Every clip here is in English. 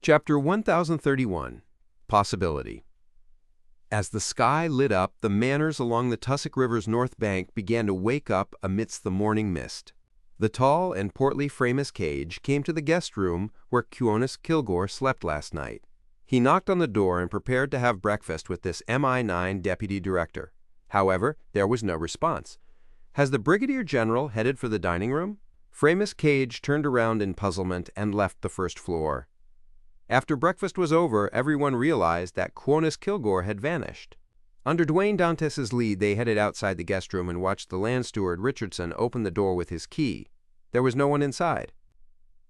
Chapter 1031, Possibility. As the sky lit up, the manors along the Tussock River's north bank began to wake up amidst the morning mist. The tall and portly Framus Cage came to the guest room where Cuonis Kilgore slept last night. He knocked on the door and prepared to have breakfast with this MI9 deputy director. However, there was no response. Has the brigadier general headed for the dining room? Framus Cage turned around in puzzlement and left the first floor. After breakfast was over, everyone realized that Cuonis Kilgore had vanished. Under Dwayne Dantes's lead, they headed outside the guest room and watched the land steward Richardson open the door with his key. There was no one inside.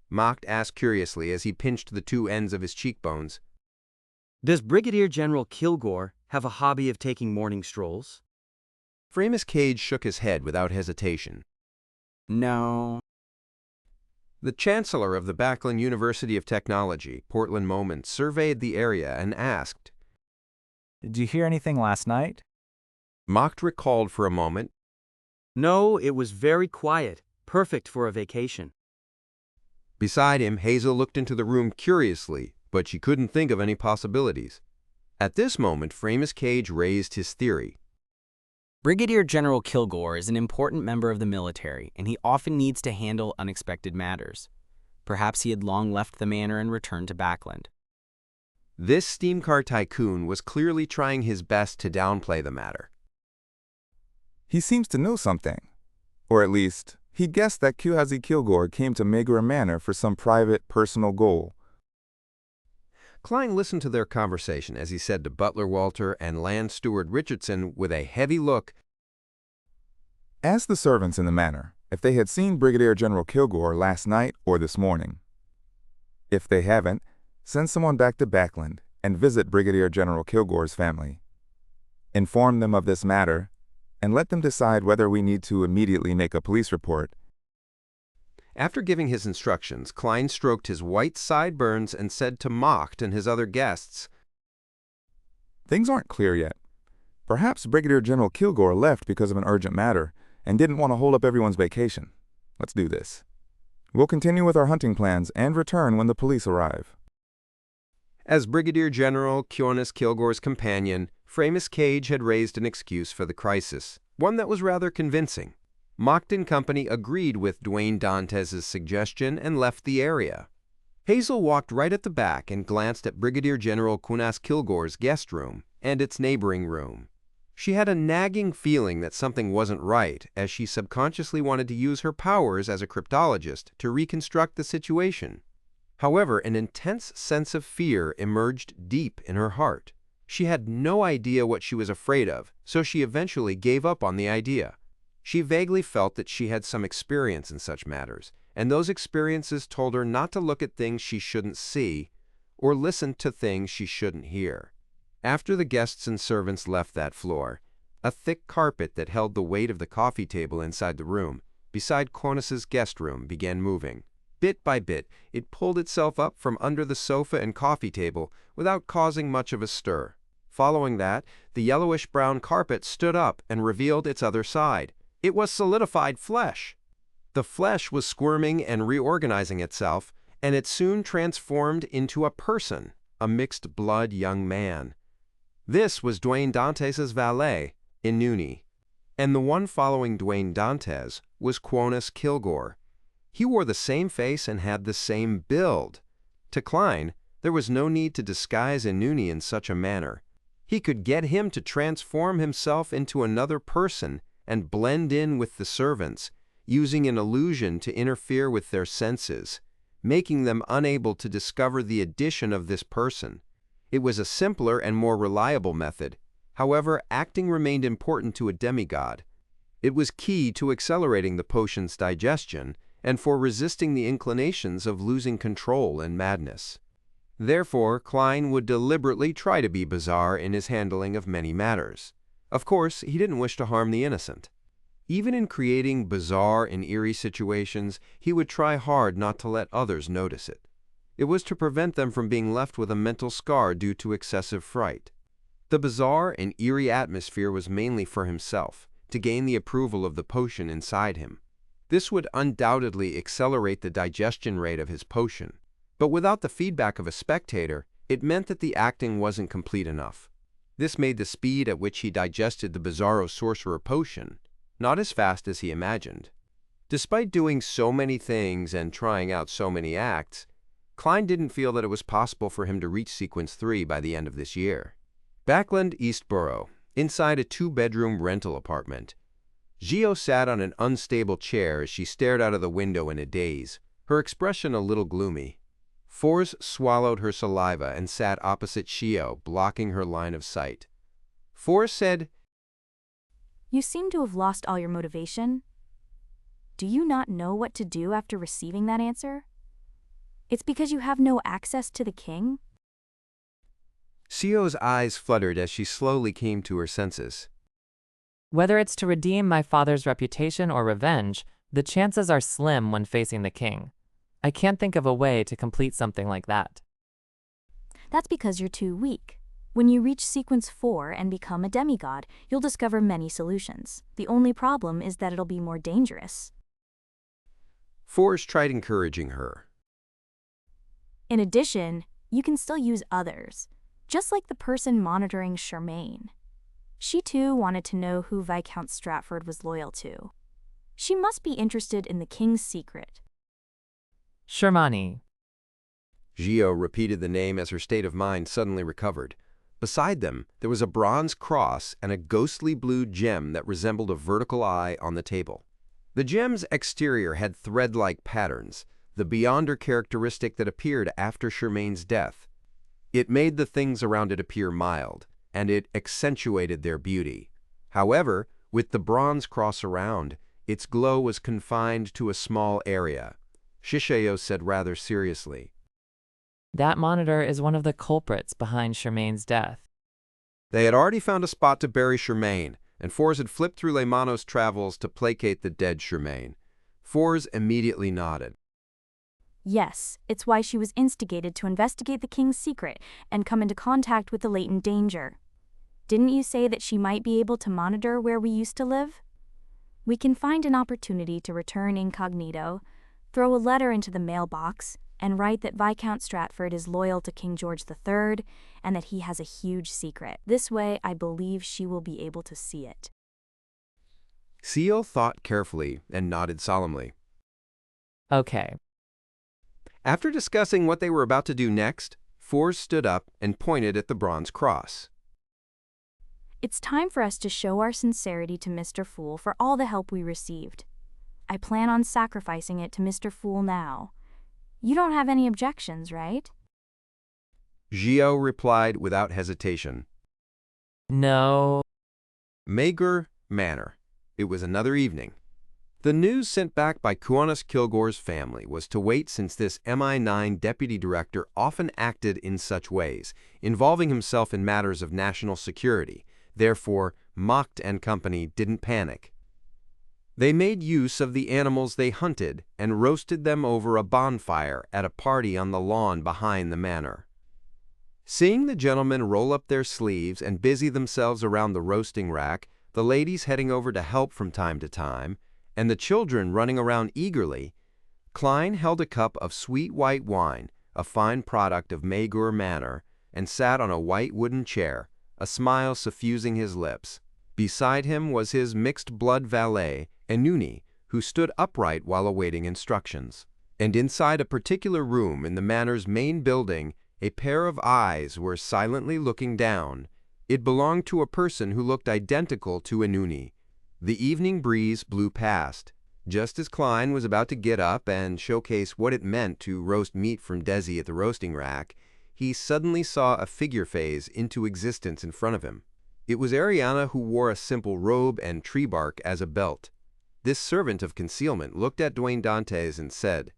Mocked asked curiously as he pinched the two ends of his cheekbones, "Does Brigadier General Kilgore have a hobby of taking morning strolls?" Framus Cage shook his head without hesitation. No. The chancellor of the Backlund University of Technology, Portland Moment, surveyed the area and asked, "Did you hear anything last night?" Mocked recalled for a moment. No, it was very quiet, perfect for a vacation. Beside him, Hazel looked into the room curiously, but she couldn't think of any possibilities. At this moment, Framus Cage raised his theory. Brigadier General Kilgore is an important member of the military, and he often needs to handle unexpected matters. Perhaps he had long left the manor and returned to Backlund. This steam car tycoon was clearly trying his best to downplay the matter. He seems to know something. Or at least, he guessed that Cuhazy Kilgore came to Megara Manor for some private, personal goal. Klein listened to their conversation as he said to Butler Walter and Land Steward Richardson with a heavy look, Ask the servants in the manor if they had seen Brigadier General Kilgore last night or this morning. If they haven't, send someone back to Backlund and visit Brigadier General Kilgore's family. Inform them of this matter, and let them decide whether we need to immediately make a police report. After giving his instructions, Klein stroked his white sideburns and said to Mocked and his other guests, Things aren't clear yet. Perhaps Brigadier General Kilgore left because of an urgent matter and didn't want to hold up everyone's vacation. Let's do this. We'll continue with our hunting plans and return when the police arrive. As Brigadier General Cuonis Kilgore's companion, Framus Cage had raised an excuse for the crisis, one that was rather convincing. Mocked and company agreed with Dwayne Dantes's suggestion and left the area. Hazel walked right at the back and glanced at Brigadier General Cuonis Kilgore's guest room and its neighboring room. She had a nagging feeling that something wasn't right, as she subconsciously wanted to use her powers as a cryptologist to reconstruct the situation. However, an intense sense of fear emerged deep in her heart. She had no idea what she was afraid of, so she eventually gave up on the idea. She vaguely felt that she had some experience in such matters, and those experiences told her not to look at things she shouldn't see or listen to things she shouldn't hear. After the guests and servants left that floor, a thick carpet that held the weight of the coffee table inside the room, beside Cuonis's guest room, began moving. Bit by bit, it pulled itself up from under the sofa and coffee table without causing much of a stir. Following that, the yellowish-brown carpet stood up and revealed its other side. It was solidified flesh. The flesh was squirming and reorganizing itself, and it soon transformed into a person, a mixed-blood young man. This was Dwayne Dantes's valet, Inuni, and the one following Dwayne Dantes was Cuonis Kilgore. He wore the same face and had the same build. To Klein, there was no need to disguise Inuni in such a manner. He could get him to transform himself into another person and blend in with the servants, using an illusion to interfere with their senses, making them unable to discover the addition of this person. It was a simpler and more reliable method. However, acting remained important to a demigod. It was key to accelerating the potion's digestion and for resisting the inclinations of losing control and madness. Therefore, Klein would deliberately try to be bizarre in his handling of many matters. Of course, he didn't wish to harm the innocent. Even in creating bizarre and eerie situations, he would try hard not to let others notice it. It was to prevent them from being left with a mental scar due to excessive fright. The bizarre and eerie atmosphere was mainly for himself, to gain the approval of the potion inside him. This would undoubtedly accelerate the digestion rate of his potion. But without the feedback of a spectator, it meant that the acting wasn't complete enough. This made the speed at which he digested the bizarro sorcerer potion not as fast as he imagined. Despite doing so many things and trying out so many acts, Klein didn't feel that it was possible for him to reach Sequence 3 by the end of this year. Backland, East Borough, inside a 2-bedroom rental apartment. Gio sat on an unstable chair as she stared out of the window in a daze, her expression a little gloomy. Force swallowed her saliva and sat opposite Gio, blocking her line of sight. Force said, "You seem to have lost all your motivation. Do you not know what to do after receiving that answer? It's because you have no access to the king?" Gio's eyes fluttered as she slowly came to her senses. Whether it's to redeem my father's reputation or revenge, the chances are slim when facing the king. I can't think of a way to complete something like that. That's because you're too weak. When you reach Sequence 4 and become a demigod, you'll discover many solutions. The only problem is that it'll be more dangerous. Force tried encouraging her. In addition, you can still use others, just like the person monitoring Charmaine. She too wanted to know who Viscount Stratford was loyal to. She must be interested in the king's secret. Shermani. Gio repeated the name as her state of mind suddenly recovered. Beside them, there was a bronze cross and a ghostly blue gem that resembled a vertical eye on the table. The gem's exterior had thread-like patterns, the beyonder characteristic that appeared after Charmaine's death. It made the things around it appear mild, and it accentuated their beauty. However, with the bronze cross around, its glow was confined to a small area. Shishayo said rather seriously, That monitor is one of the culprits behind Charmaine's death. They had already found a spot to bury Charmaine, and Force had flipped through Lemano's travels to placate the dead Charmaine. Force immediately nodded. Yes, it's why she was instigated to investigate the king's secret and come into contact with the latent danger. Didn't you say that she might be able to monitor where we used to live? We can find an opportunity to return incognito, throw a letter into the mailbox, and write that Viscount Stratford is loyal to King George III and that he has a huge secret. This way, I believe she will be able to see it. Seal thought carefully and nodded solemnly. Okay. After discussing what they were about to do next, Force stood up and pointed at the bronze cross. It's time for us to show our sincerity to Mr. Fool for all the help we received. I plan on sacrificing it to Mr. Fool now. You don't have any objections, right? Gio replied without hesitation. No. Magur Manor. It was another evening. The news sent back by Cuonas Kilgore's family was to wait, since this MI9 deputy director often acted in such ways, involving himself in matters of national security. Therefore, Mocht and company didn't panic. They made use of the animals they hunted and roasted them over a bonfire at a party on the lawn behind the manor. Seeing the gentlemen roll up their sleeves and busy themselves around the roasting rack, the ladies heading over to help from time to time, and the children running around eagerly, Klein held a cup of sweet white wine, a fine product of Magur Manor, and sat on a white wooden chair, a smile suffusing his lips. Beside him was his mixed-blood valet, Enuni, who stood upright while awaiting instructions. And inside a particular room in the manor's main building, a pair of eyes were silently looking down. It belonged to a person who looked identical to Enuni. The evening breeze blew past. Just as Klein was about to get up and showcase what it meant to roast meat from Desi at the roasting rack, he suddenly saw a figure phase into existence in front of him. It was Ariana, who wore a simple robe and tree bark as a belt. This servant of concealment looked at Dwayne Dantes and said,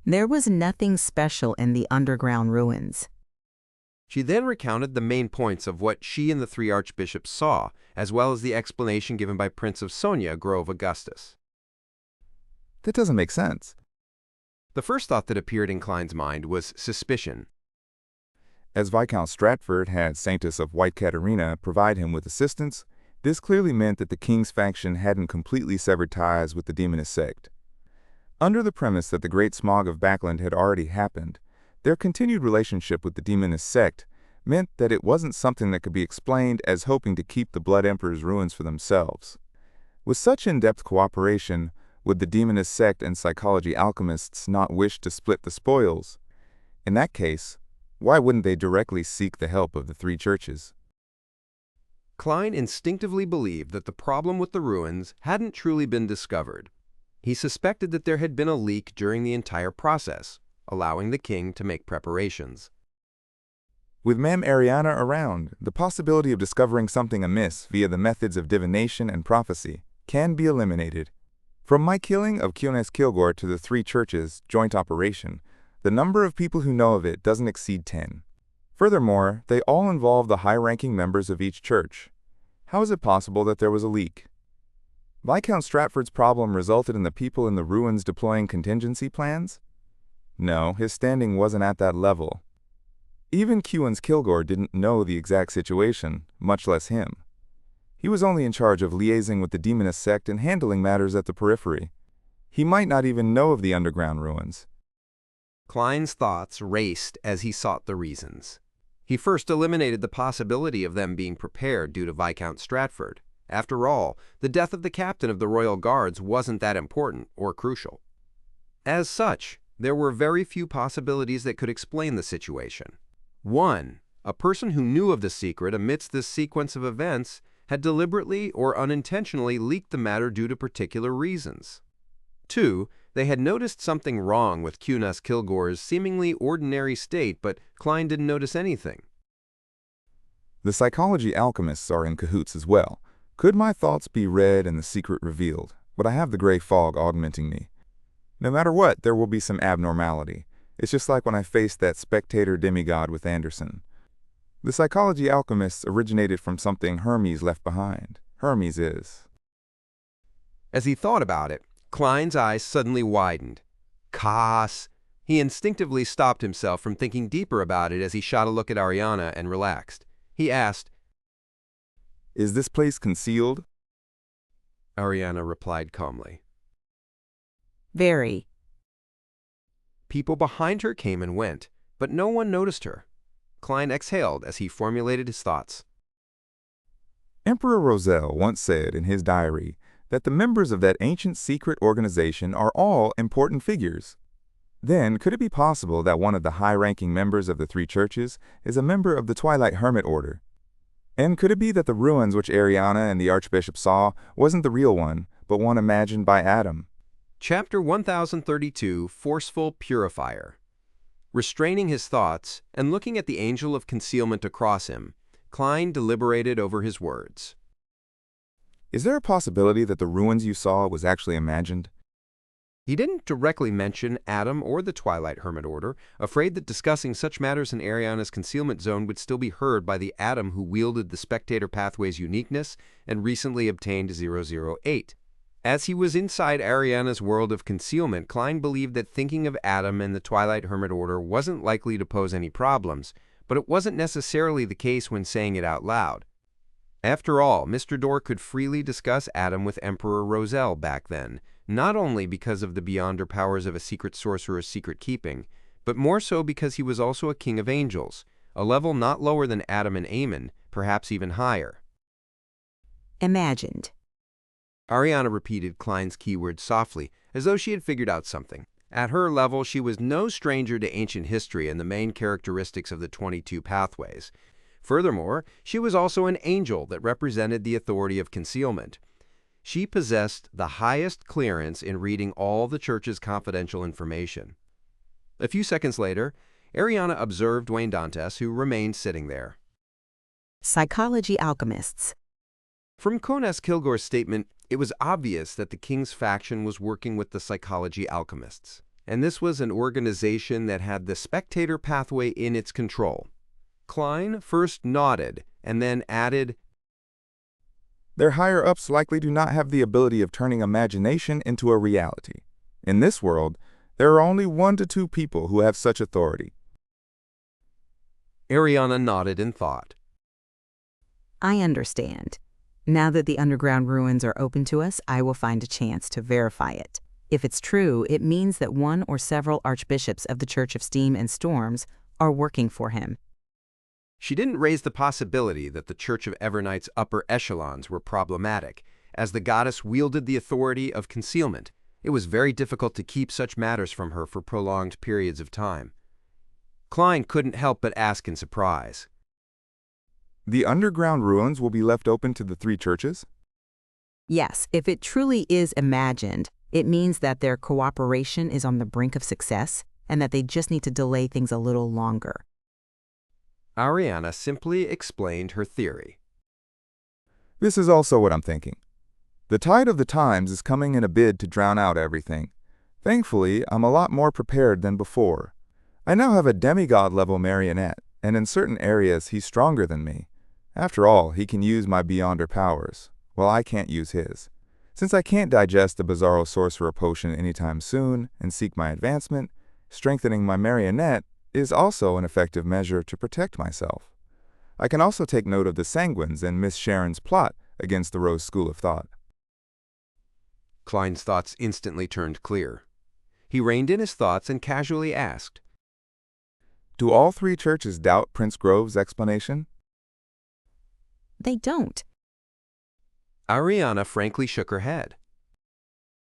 "There was nothing special in the underground ruins." She then recounted the main points of what she and the three archbishops saw, as well as the explanation given by Prince of Sonia, Grove Augustus. That doesn't make sense. The first thought that appeared in Klein's mind was suspicion. As Viscount Stratford had Saintess of White Caterina provide him with assistance, this clearly meant that the king's faction hadn't completely severed ties with the demonist sect. Under the premise that the Great Smog of Backland had already happened, their continued relationship with the demonist sect meant that it wasn't something that could be explained as hoping to keep the Blood Emperor's ruins for themselves. With such in-depth cooperation, would the demonist sect and psychology alchemists not wish to split the spoils? In that case, why wouldn't they directly seek the help of the three churches? Klein instinctively believed that the problem with the ruins hadn't truly been discovered. He suspected that there had been a leak during the entire process, allowing the king to make preparations. With Mem Ariana around, the possibility of discovering something amiss via the methods of divination and prophecy can be eliminated. From my killing of Cuttlefish Kilgore to the three churches' joint operation, the number of people who know of it doesn't exceed 10. Furthermore, they all involve the high-ranking members of each church. How is it possible that there was a leak? Viscount Stratford's problem resulted in the people in the ruins deploying contingency plans? No, his standing wasn't at that level. Even Cuttlefish Kilgore didn't know the exact situation, much less him. He was only in charge of liaising with the demonist sect and handling matters at the periphery. He might not even know of the underground ruins. Klein's thoughts raced as he sought the reasons. He first eliminated the possibility of them being prepared due to Viscount Stratford. After all, the death of the captain of the Royal Guards wasn't that important or crucial. As such, there were very few possibilities that could explain the situation. 1. A person who knew of the secret amidst this sequence of events had deliberately or unintentionally leaked the matter due to particular reasons. 2. They had noticed something wrong with Cuttlefish Kilgore's seemingly ordinary state, but Klein didn't notice anything. The psychology alchemists are in cahoots as well. Could my thoughts be read and the secret revealed? But I have the gray fog augmenting me. No matter what, there will be some abnormality. It's just like when I faced that spectator demigod with Anderson. The psychology alchemists originated from something Hermes left behind. Hermes is. As he thought about it, Klein's eyes suddenly widened. Kas! He instinctively stopped himself from thinking deeper about it as he shot a look at Ariana and relaxed. He asked, Is this place concealed? Ariana replied calmly. Very. People behind her came and went, but no one noticed her. Klein exhaled as he formulated his thoughts. Emperor Roselle once said in his diary that the members of that ancient secret organization are all important figures. Then, could it be possible that one of the high-ranking members of the three churches is a member of the Twilight Hermit Order? And could it be that the ruins which Ariana and the Archbishop saw wasn't the real one, but one imagined by Adam? Chapter 1032, Forceful Purifier. Restraining his thoughts and looking at the angel of concealment across him, Klein deliberated over his words. Is there a possibility that the ruins you saw was actually imagined? He didn't directly mention Adam or the Twilight Hermit Order, afraid that discussing such matters in Ariana's concealment zone would still be heard by the Adam who wielded the Spectator Pathway's uniqueness and recently obtained 008. As he was inside Ariana's world of concealment, Klein believed that thinking of Adam and the Twilight Hermit Order wasn't likely to pose any problems, but it wasn't necessarily the case when saying it out loud. After all, Mr. Dorr could freely discuss Adam with Emperor Roselle back then, not only because of the beyonder powers of a secret sorcerer's secret keeping, but more so because he was also a king of angels, a level not lower than Adam and Amen, perhaps even higher. Imagined. Ariana repeated Klein's keyword softly, as though she had figured out something. At her level, she was no stranger to ancient history and the main characteristics of the 22 pathways. Furthermore, she was also an angel that represented the authority of concealment. She possessed the highest clearance in reading all the church's confidential information. A few seconds later, Ariana observed Dwayne Dantes, who remained sitting there. Psychology alchemists. From Cuttlefish Kilgore's statement, it was obvious that the king's faction was working with the psychology alchemists, and this was an organization that had the Spectator Pathway in its control. Klein first nodded and then added, Their higher-ups likely do not have the ability of turning imagination into a reality. In this world, there are only 1 to 2 people who have such authority. Ariana nodded in thought. I understand. Now that the underground ruins are open to us, I will find a chance to verify it. If it's true, it means that one or several archbishops of the Church of Steam and Storms are working for him. She didn't raise the possibility that the Church of Evernight's upper echelons were problematic, as the goddess wielded the authority of concealment. It was very difficult to keep such matters from her for prolonged periods of time. Klein couldn't help but ask in surprise. The underground ruins will be left open to the three churches? Yes, if it truly is imagined, it means that their cooperation is on the brink of success and that they just need to delay things a little longer. Ariana simply explained her theory. This is also what I'm thinking. The tide of the times is coming in a bid to drown out everything. Thankfully, I'm a lot more prepared than before. I now have a demigod-level marionette, and in certain areas he's stronger than me. After all, he can use my Beyonder powers, while I can't use his. Since I can't digest the Bizarro Sorcerer potion anytime soon and seek my advancement, strengthening my marionette is also an effective measure to protect myself. I can also take note of the Sanguines and Miss Sharon's plot against the Rose School of Thought. Klein's thoughts instantly turned clear. He reined in his thoughts and casually asked, Do all three churches doubt Prince Grove's explanation? They don't. Ariana frankly shook her head.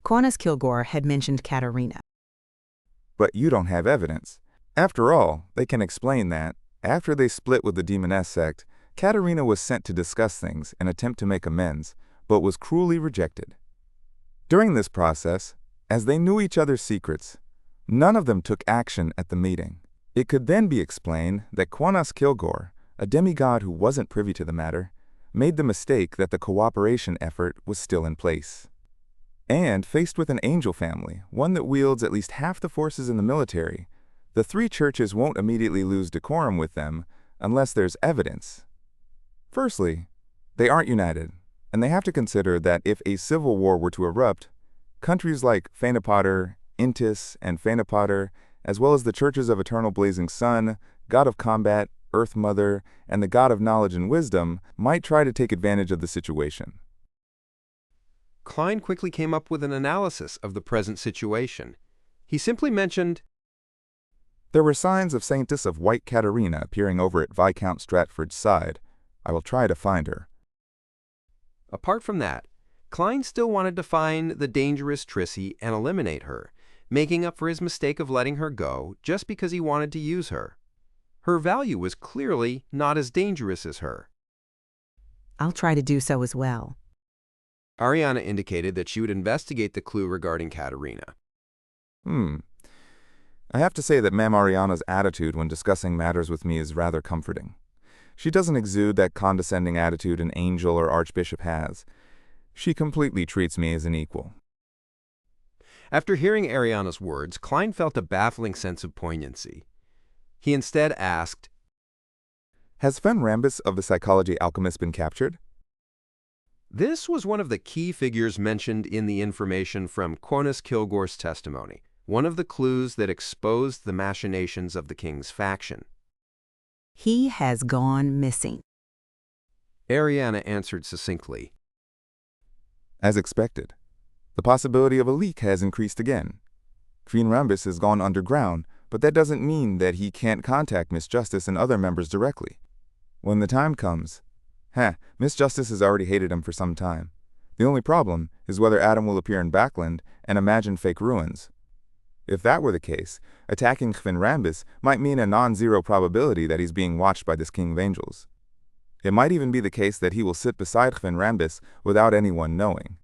Quanus Kilgore had mentioned Katerina. But you don't have evidence. After all, they can explain that, after they split with the Demoness sect, Katerina was sent to discuss things and attempt to make amends, but was cruelly rejected. During this process, as they knew each other's secrets, none of them took action at the meeting. It could then be explained that Quanus Kilgore, a demigod who wasn't privy to the matter, made the mistake that the cooperation effort was still in place. And faced with an angel family, one that wields at least half the forces in the military, the three churches won't immediately lose decorum with them unless there's evidence. Firstly, they aren't united, and they have to consider that if a civil war were to erupt, countries like Phaenopoter, Intis, and Phaenopoter, as well as the churches of Eternal Blazing Sun, God of Combat, Earth Mother, and the God of Knowledge and Wisdom, might try to take advantage of the situation. Klein quickly came up with an analysis of the present situation. He simply mentioned, There were signs of Saintess of White Katerina appearing over at Viscount Stratford's side. I will try to find her. Apart from that, Klein still wanted to find the dangerous Trissy and eliminate her, making up for his mistake of letting her go just because he wanted to use her. Her value was clearly not as dangerous as her. I'll try to do so as well. Ariana indicated that she would investigate the clue regarding Katerina. I have to say that Ma'am Ariana's attitude when discussing matters with me is rather comforting. She doesn't exude that condescending attitude an angel or archbishop has. She completely treats me as an equal. After hearing Ariana's words, Klein felt a baffling sense of poignancy. He instead asked, Has Fen Rambus of the Psychology Alchemist been captured? This was one of the key figures mentioned in the information from Quanus Kilgore's testimony, one of the clues that exposed the machinations of the king's faction. He has gone missing. Ariana answered succinctly. As expected. The possibility of a leak has increased again. Queen Rambus has gone underground, but that doesn't mean that he can't contact Miss Justice and other members directly. When the time comes, Miss Justice has already hated him for some time. The only problem is whether Adam will appear in Backland and imagine fake ruins. If that were the case, attacking Queen Rambus might mean a non-zero probability that he's being watched by this King of Angels. It might even be the case that he will sit beside Queen Rambus without anyone knowing.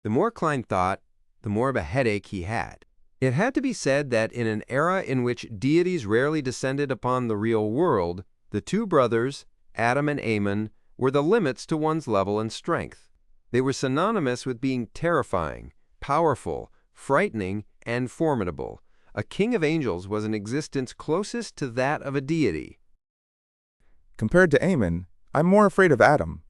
The more Klein thought, the more of a headache he had. It had to be said that in an era in which deities rarely descended upon the real world, the two brothers, Adam and Aemon, were the limits to one's level and strength. They were synonymous with being terrifying, powerful, frightening, and formidable. A king of angels was an existence closest to that of a deity. Compared to Aemon, I'm more afraid of Adam.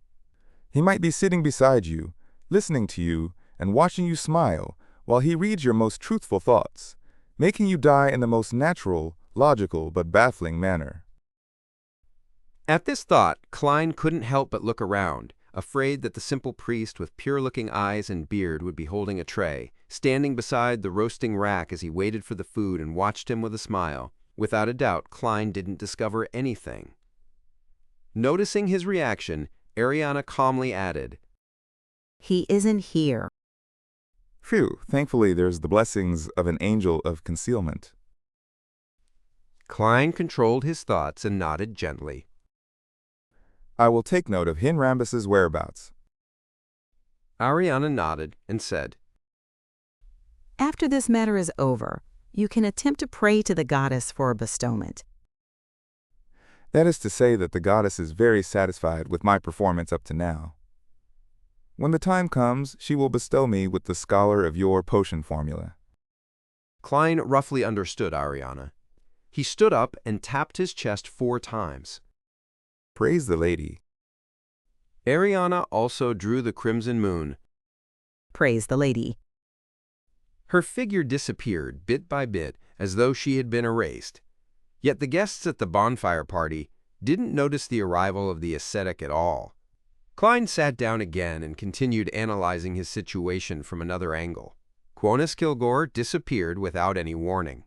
He might be sitting beside you, listening to you, and watching you smile while he reads your most truthful thoughts, making you die in the most natural, logical, but baffling manner. At this thought, Klein couldn't help but look around. afraid that the simple priest with pure-looking eyes and beard would be holding a tray, standing beside the roasting rack as he waited for the food and watched him with a smile. Without a doubt, Klein didn't discover anything. Noticing his reaction, Ariana calmly added, He isn't here. Phew, thankfully there's the blessings of an angel of concealment. Klein controlled his thoughts and nodded gently. I will take note of Hin Rambus's whereabouts. Ariana nodded and said, After this matter is over, you can attempt to pray to the goddess for a bestowment. That is to say that the goddess is very satisfied with my performance up to now. When the time comes, she will bestow me with the scholar of your potion formula. Klein roughly understood Ariana. He stood up and tapped his chest 4 times. Praise the lady. Ariana also drew the crimson moon. Praise the lady. Her figure disappeared bit by bit as though she had been erased. Yet the guests at the bonfire party didn't notice the arrival of the ascetic at all. Klein sat down again and continued analyzing his situation from another angle. Quonis Kilgore disappeared without any warning.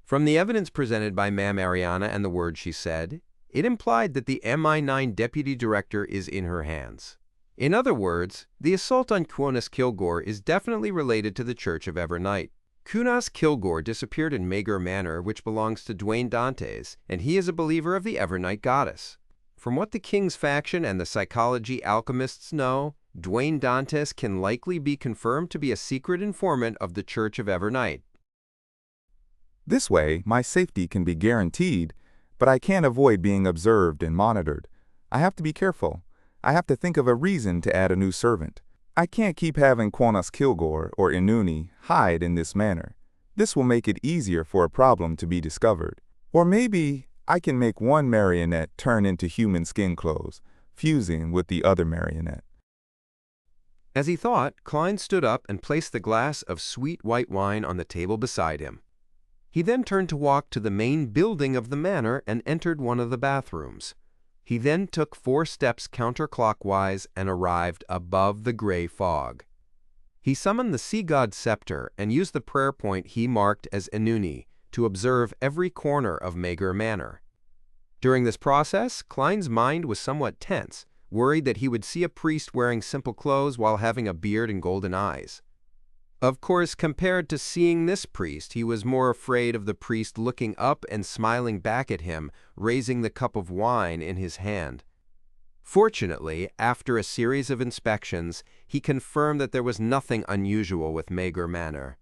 From the evidence presented by Ma'am Ariana and the words she said, it implied that the MI9 deputy director is in her hands. In other words, the assault on Quonis Kilgore is definitely related to the Church of Evernight. Quonis Kilgore disappeared in Magur Manor, which belongs to Dwayne Dantes, and he is a believer of the Evernight goddess. From what the King's faction and the psychology alchemists know, Dwayne Dantes can likely be confirmed to be a secret informant of the Church of Evernight. This way, my safety can be guaranteed, but I can't avoid being observed and monitored. I have to be careful. I have to think of a reason to add a new servant. I can't keep having Quonis Kilgore or Inuni hide in this manner. This will make it easier for a problem to be discovered. Or maybe I can make one marionette turn into human skin clothes, fusing with the other marionette. As he thought, Klein stood up and placed the glass of sweet white wine on the table beside him. He then turned to walk to the main building of the manor and entered one of the bathrooms. He then took 4 steps counterclockwise and arrived above the gray fog. He summoned the sea god scepter and used the prayer point he marked as Inuni to observe every corner of Magur Manor. During this process, Klein's mind was somewhat tense, worried that he would see a priest wearing simple clothes while having a beard and golden eyes. Of course, compared to seeing this priest, he was more afraid of the priest looking up and smiling back at him, raising the cup of wine in his hand. Fortunately, after a series of inspections, he confirmed that there was nothing unusual with Magur Manor.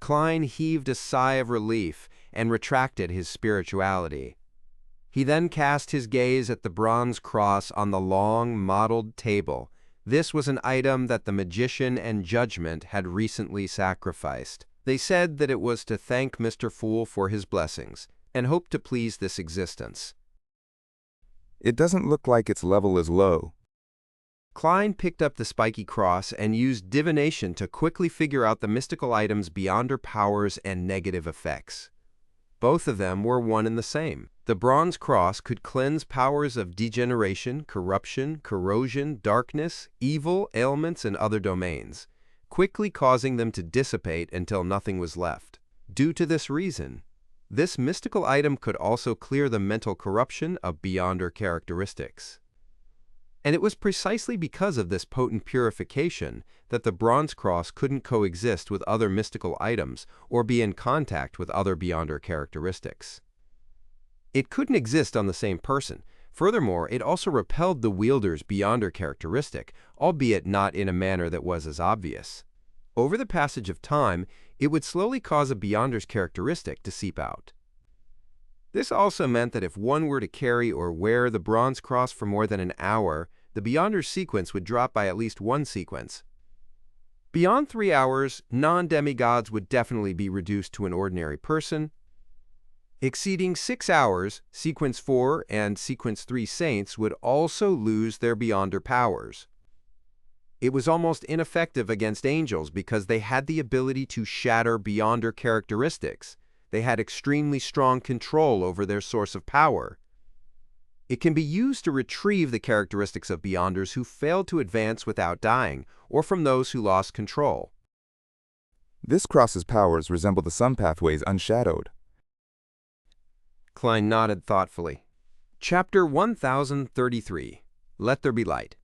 Klein heaved a sigh of relief and retracted his spirituality. He then cast his gaze at the bronze cross on the long, mottled table. This was an item that the magician and judgment had recently sacrificed. They said that it was to thank Mr. Fool for his blessings, and hoped to please this existence. It doesn't look like its level is low. Klein picked up the spiky cross and used divination to quickly figure out the mystical item's beyonder powers and negative effects. Both of them were one and the same. The bronze cross could cleanse powers of degeneration, corruption, corrosion, darkness, evil, ailments, and other domains, quickly causing them to dissipate until nothing was left. Due to this reason, this mystical item could also clear the mental corruption of beyonder characteristics. And it was precisely because of this potent purification that the bronze cross couldn't coexist with other mystical items or be in contact with other beyonder characteristics. It couldn't exist on the same person. Furthermore, it also repelled the wielder's beyonder characteristic, albeit not in a manner that was as obvious. Over the passage of time, it would slowly cause a beyonder's characteristic to seep out. This also meant that if one were to carry or wear the bronze cross for more than an hour, the beyonder's sequence would drop by at least 1 sequence. Beyond 3 hours, non-demigods would definitely be reduced to an ordinary person. Exceeding 6 hours, Sequence 4 and Sequence 3 saints would also lose their beyonder powers. It was almost ineffective against angels because they had the ability to shatter beyonder characteristics. They had extremely strong control over their source of power. It can be used to retrieve the characteristics of Beyonders who failed to advance without dying, or from those who lost control. This cross's powers resemble the sun pathways unshadowed. Klein nodded thoughtfully. Chapter 1033, Let There Be Light.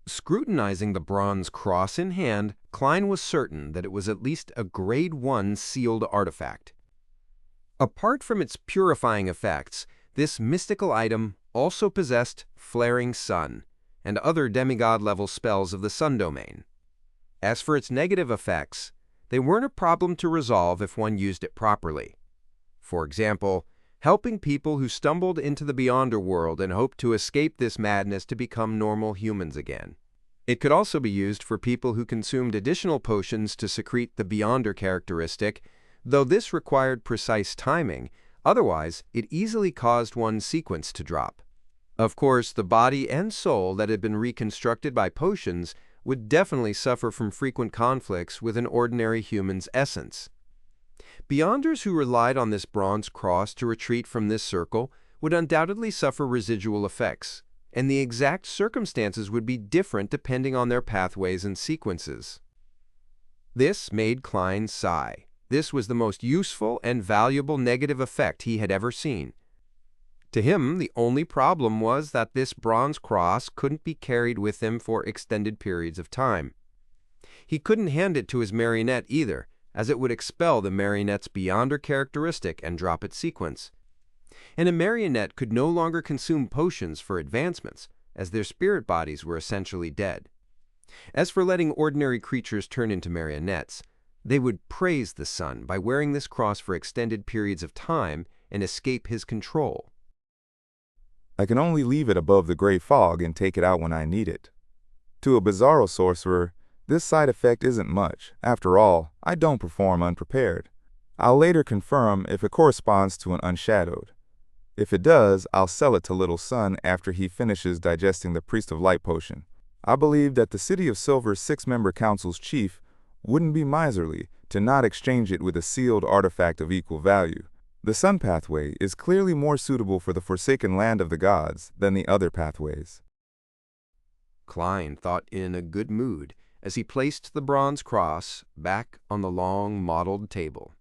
Scrutinizing the bronze cross in hand, Klein was certain that it was at least a Grade 1 sealed artifact. Apart from its purifying effects, this mystical item also possessed Flaring Sun and other demigod-level spells of the Sun domain. As for its negative effects, they weren't a problem to resolve if one used it properly. For example, helping people who stumbled into the Beyonder world and hoped to escape this madness to become normal humans again. It could also be used for people who consumed additional potions to secrete the Beyonder characteristic, though this required precise timing. Otherwise, it easily caused one's sequence to drop. Of course, the body and soul that had been reconstructed by potions would definitely suffer from frequent conflicts with an ordinary human's essence. Beyonders who relied on this bronze cross to retreat from this circle would undoubtedly suffer residual effects, and the exact circumstances would be different depending on their pathways and sequences. This made Klein sigh. This was the most useful and valuable negative effect he had ever seen. To him, the only problem was that this bronze cross couldn't be carried with him for extended periods of time. He couldn't hand it to his marionette either, as it would expel the marionette's Beyonder characteristic and drop its sequence. And a marionette could no longer consume potions for advancements, as their spirit bodies were essentially dead. As for letting ordinary creatures turn into marionettes, they would praise the sun by wearing this cross for extended periods of time and escape his control. I can only leave it above the gray fog and take it out when I need it. To a bizarro sorcerer, this side effect isn't much. After all, I don't perform unprepared. I'll later confirm if it corresponds to an unshadowed. If it does, I'll sell it to Little Sun after he finishes digesting the Priest of Light potion. I believe that the City of Silver's 6-member council's chief wouldn't be miserly to not exchange it with a sealed artifact of equal value. The Sun pathway is clearly more suitable for the forsaken land of the gods than the other pathways. Klein thought in a good mood as he placed the bronze cross back on the long, mottled table.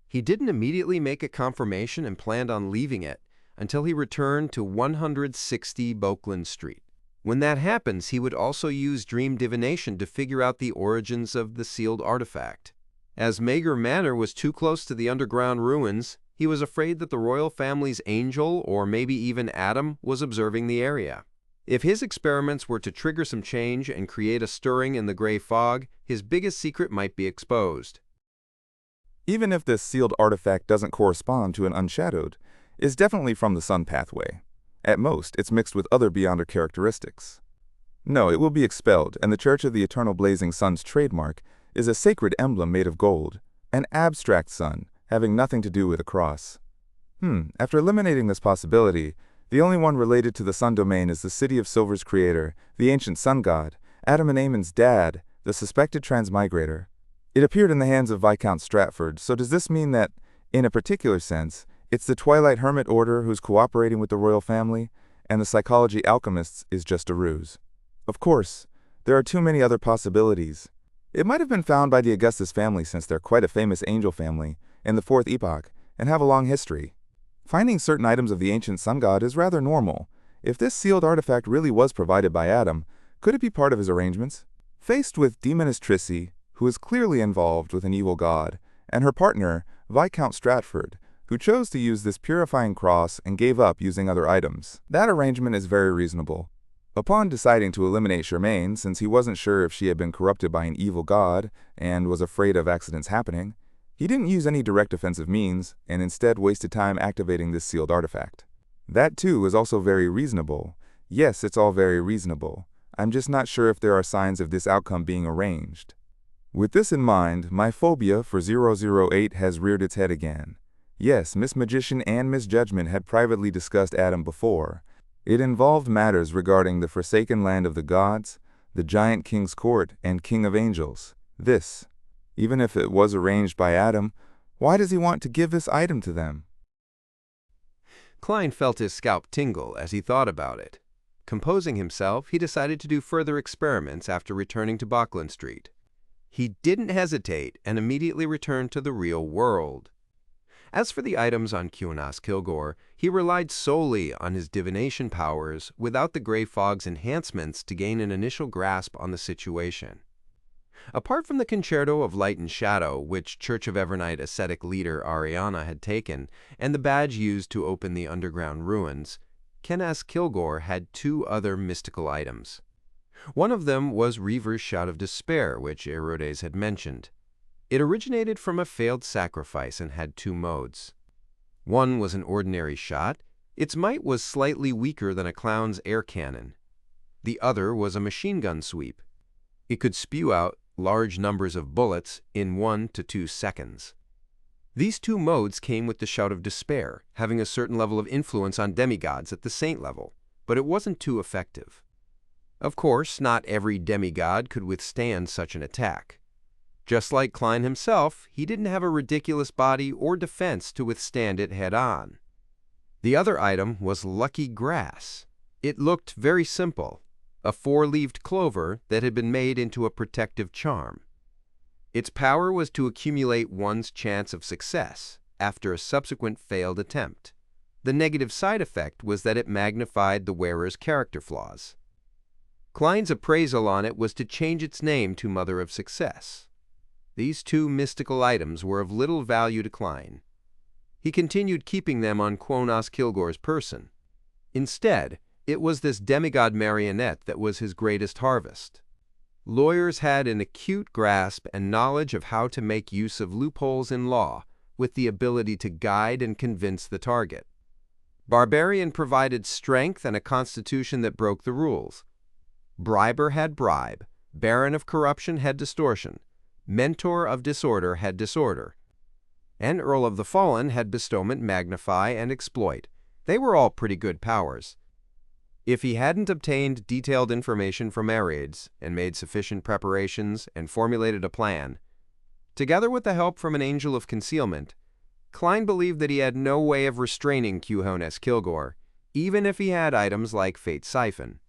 He didn't immediately make a confirmation and planned on leaving it until he returned to 160 Boakland Street. When that happens, he would also use dream divination to figure out the origins of the sealed artifact. As Mager Manor was too close to the underground ruins, he was afraid that the royal family's angel, or maybe even Adam, was observing the area. If his experiments were to trigger some change and create a stirring in the gray fog, his biggest secret might be exposed. Even if this sealed artifact doesn't correspond to an unshadowed, it's definitely from the Sun pathway. At most, it's mixed with other Beyonder characteristics. No, it will be expelled, and the Church of the Eternal Blazing Sun's trademark is a sacred emblem made of gold, an abstract sun, having nothing to do with a cross. After eliminating this possibility, the only one related to the Sun domain is the City of Silver's creator, the ancient sun god, Adam and Amon's dad, the suspected transmigrator. It appeared in the hands of Viscount Stratford, so does this mean that, in a particular sense, it's the Twilight Hermit Order who's cooperating with the royal family, and the Psychology Alchemists is just a ruse? Of course, there are too many other possibilities. It might have been found by the Augustus family since they're quite a famous angel family in the 4th epoch and have a long history. Finding certain items of the ancient sun god is rather normal. If this sealed artifact really was provided by Adam, could it be part of his arrangements? Faced with Demoness Trissy, who is clearly involved with an evil god, and her partner, Viscount Stratford, who chose to use this purifying cross and gave up using other items, that arrangement is very reasonable. Upon deciding to eliminate Charmaine, since he wasn't sure if she had been corrupted by an evil god and was afraid of accidents happening, he didn't use any direct offensive means and instead wasted time activating this sealed artifact. That too is also very reasonable. Yes, it's all very reasonable. I'm just not sure if there are signs of this outcome being arranged. With this in mind, my phobia for 008 has reared its head again. Yes, Miss Magician and Miss Judgment had privately discussed Adam before. It involved matters regarding the forsaken land of the gods, the giant king's court, and king of angels. This, even if it was arranged by Adam, why does he want to give this item to them? Klein felt his scalp tingle as he thought about it. Composing himself, he decided to do further experiments after returning to Buckland Street. He didn't hesitate and immediately returned to the real world. As for the items on Cuyonas Kilgore, he relied solely on his divination powers without the gray fog's enhancements to gain an initial grasp on the situation. Apart from the Concerto of Light and Shadow, which Church of Evernight ascetic leader Ariana had taken, and the badge used to open the underground ruins, Cuyonas Kilgore had two other mystical items. One of them was Reaver's Shout of Despair, which Herodes had mentioned. It originated from a failed sacrifice and had two modes. One was an ordinary shot. Its might was slightly weaker than a clown's air cannon. The other was a machine gun sweep. It could spew out large numbers of bullets in 1 to 2 seconds. These two modes came with the Shout of Despair, having a certain level of influence on demigods at the saint level, but it wasn't too effective. Of course, not every demigod could withstand such an attack. Just like Klein himself, he didn't have a ridiculous body or defense to withstand it head-on. The other item was Lucky Grass. It looked very simple, a 4-leaved clover that had been made into a protective charm. Its power was to accumulate one's chance of success after a subsequent failed attempt. The negative side effect was that it magnified the wearer's character flaws. Klein's appraisal on it was to change its name to Mother of Success. These two mystical items were of little value to Klein. He continued keeping them on Cuyonas Kilgore's person. Instead, it was this demigod marionette that was his greatest harvest. Lawyers had an acute grasp and knowledge of how to make use of loopholes in law, with the ability to guide and convince the target. Barbarian provided strength and a constitution that broke the rules. Briber had bribe, Baron of corruption had distortion, Mentor of disorder had disorder, and Earl of the Fallen had bestowment, magnify, and exploit. They were all pretty good powers. If he hadn't obtained detailed information from Ariades and made sufficient preparations and formulated a plan, together with the help from an angel of concealment, Klein believed that he had no way of restraining Cuyonas Kilgore, even if he had items like Fate's Siphon.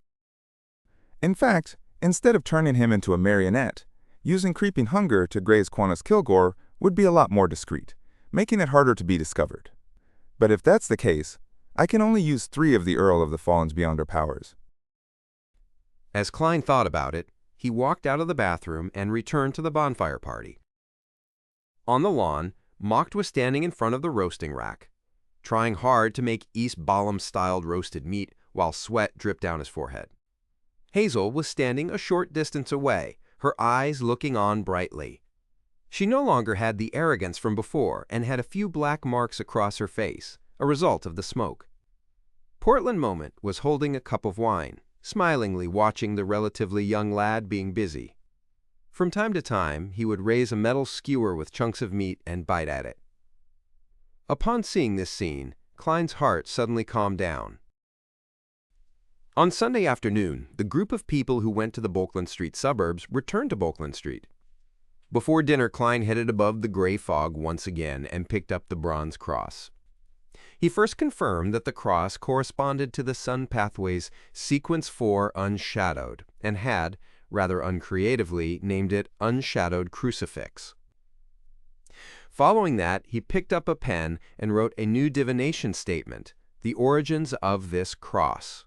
In fact, instead of turning him into a marionette, using creeping hunger to graze Cuyonas Kilgore would be a lot more discreet, making it harder to be discovered. But if that's the case, I can only use 3 of the Earl of the Fallen's Beyonder powers. As Klein thought about it, he walked out of the bathroom and returned to the bonfire party. On the lawn, Mocht was standing in front of the roasting rack, trying hard to make East Balaam-styled roasted meat while sweat dripped down his forehead. Hazel was standing a short distance away, her eyes looking on brightly. She no longer had the arrogance from before and had a few black marks across her face, a result of the smoke. Portland Moment was holding a cup of wine, smilingly watching the relatively young lad being busy. From time to time, he would raise a metal skewer with chunks of meat and bite at it. Upon seeing this scene, Klein's heart suddenly calmed down. On Sunday afternoon, the group of people who went to the Buckland Street suburbs returned to Buckland Street. Before dinner, Klein headed above the gray fog once again and picked up the bronze cross. He first confirmed that the cross corresponded to the Sun Pathway's Sequence 4 Unshadowed and had, rather uncreatively, named it Unshadowed Crucifix. Following that, he picked up a pen and wrote a new divination statement, The Origins of This Cross.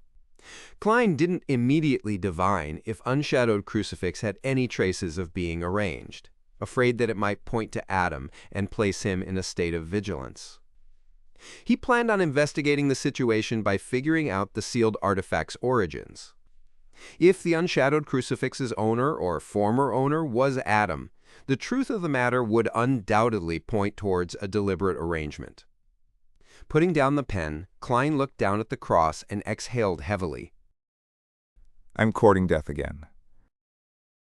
Klein didn't immediately divine if Unshadowed Crucifix had any traces of being arranged, afraid that it might point to Adam and place him in a state of vigilance. He planned on investigating the situation by figuring out the sealed artifact's origins. If the Unshadowed Crucifix's owner or former owner was Adam, the truth of the matter would undoubtedly point towards a deliberate arrangement. Putting down the pen, Klein looked down at the cross and exhaled heavily. I'm courting death again.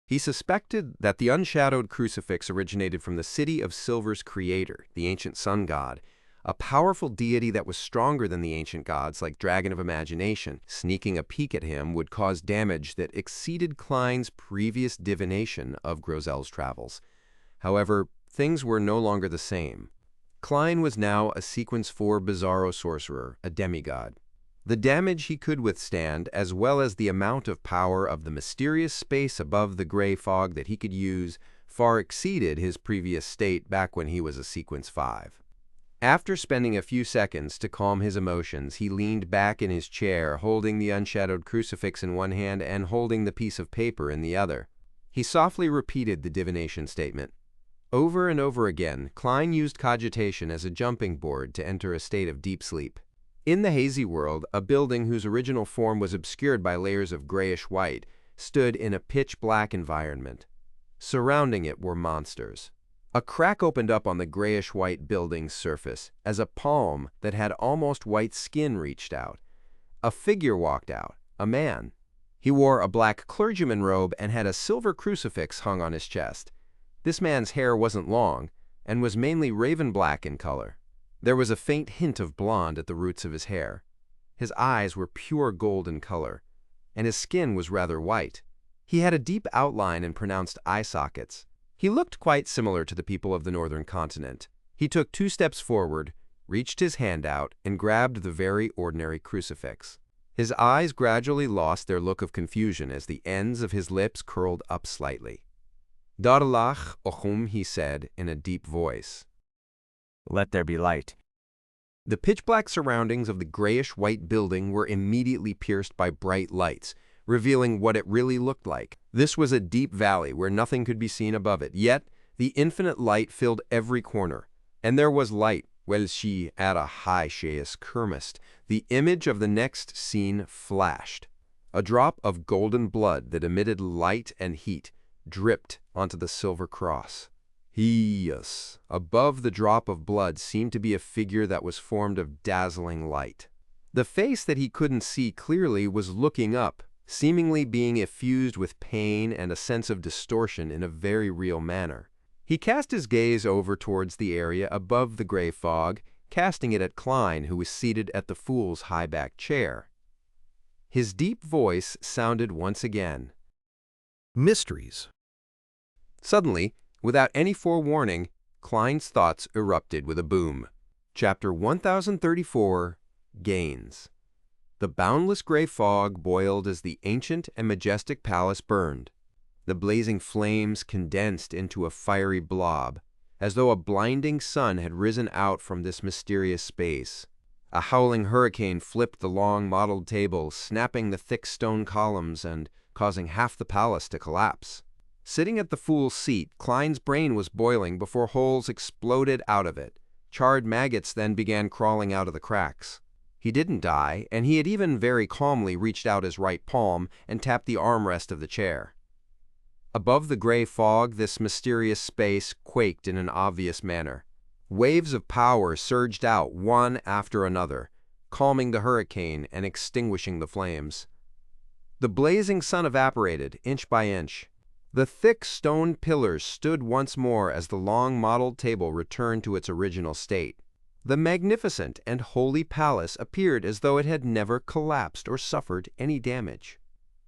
He suspected that the Unshadowed Crucifix originated from the City of Silver's creator, the ancient sun god, a powerful deity that was stronger than the ancient gods like Dragon of Imagination. Sneaking a peek at him would cause damage that exceeded Klein's previous divination of Grozel's travels. However, things were no longer the same. Klein was now a Sequence 4 Bizarro sorcerer, a demigod. The damage he could withstand, as well as the amount of power of the mysterious space above the gray fog that he could use, far exceeded his previous state back when he was a Sequence 5. After spending a few seconds to calm his emotions, he leaned back in his chair, holding the unshadowed crucifix in one hand and holding the piece of paper in the other. He softly repeated the divination statement. Over and over again, Klein used cogitation as a jumping board to enter a state of deep sleep. In the hazy world, a building whose original form was obscured by layers of grayish-white stood in a pitch-black environment. Surrounding it were monsters. A crack opened up on the grayish-white building's surface as a palm that had almost white skin reached out. A figure walked out, a man. He wore a black clergyman robe and had a silver crucifix hung on his chest. This man's hair wasn't long and was mainly raven black in color. There was a faint hint of blonde at the roots of his hair. His eyes were pure gold in color, and his skin was rather white. He had a deep outline and pronounced eye sockets. He looked quite similar to the people of the northern continent. He took 2 steps forward, reached his hand out, and grabbed the very ordinary crucifix. His eyes gradually lost their look of confusion as the ends of his lips curled up slightly. Darlach ochum, he said in a deep voice. Let there be light. The pitch-black surroundings of the grayish-white building were immediately pierced by bright lights, revealing what it really looked like. This was a deep valley where nothing could be seen above it, yet the infinite light filled every corner. And there was light, while she at a high sheas kermist. The image of the next scene flashed. A drop of golden blood that emitted light and heat dripped onto the silver cross. Yes, above the drop of blood seemed to be a figure that was formed of dazzling light. The face that he couldn't see clearly was looking up, seemingly being effused with pain and a sense of distortion in a very real manner. He cast his gaze over towards the area above the gray fog, casting it at Klein, who was seated at the fool's high-backed chair. His deep voice sounded once again. Mysteries. Suddenly, without any forewarning, Klein's thoughts erupted with a boom. Chapter 1034, Gains. The boundless gray fog boiled as the ancient and majestic palace burned. The blazing flames condensed into a fiery blob, as though a blinding sun had risen out from this mysterious space. A howling hurricane flipped the long mottled table, snapping the thick stone columns and causing half the palace to collapse. Sitting at the fool's seat, Klein's brain was boiling before holes exploded out of it. Charred maggots then began crawling out of the cracks. He didn't die, and he had even very calmly reached out his right palm and tapped the armrest of the chair. Above the gray fog, this mysterious space quaked in an obvious manner. Waves of power surged out one after another, calming the hurricane and extinguishing the flames. The blazing sun evaporated, inch by inch. The thick stone pillars stood once more as the long mottled table returned to its original state. The magnificent and holy palace appeared as though it had never collapsed or suffered any damage.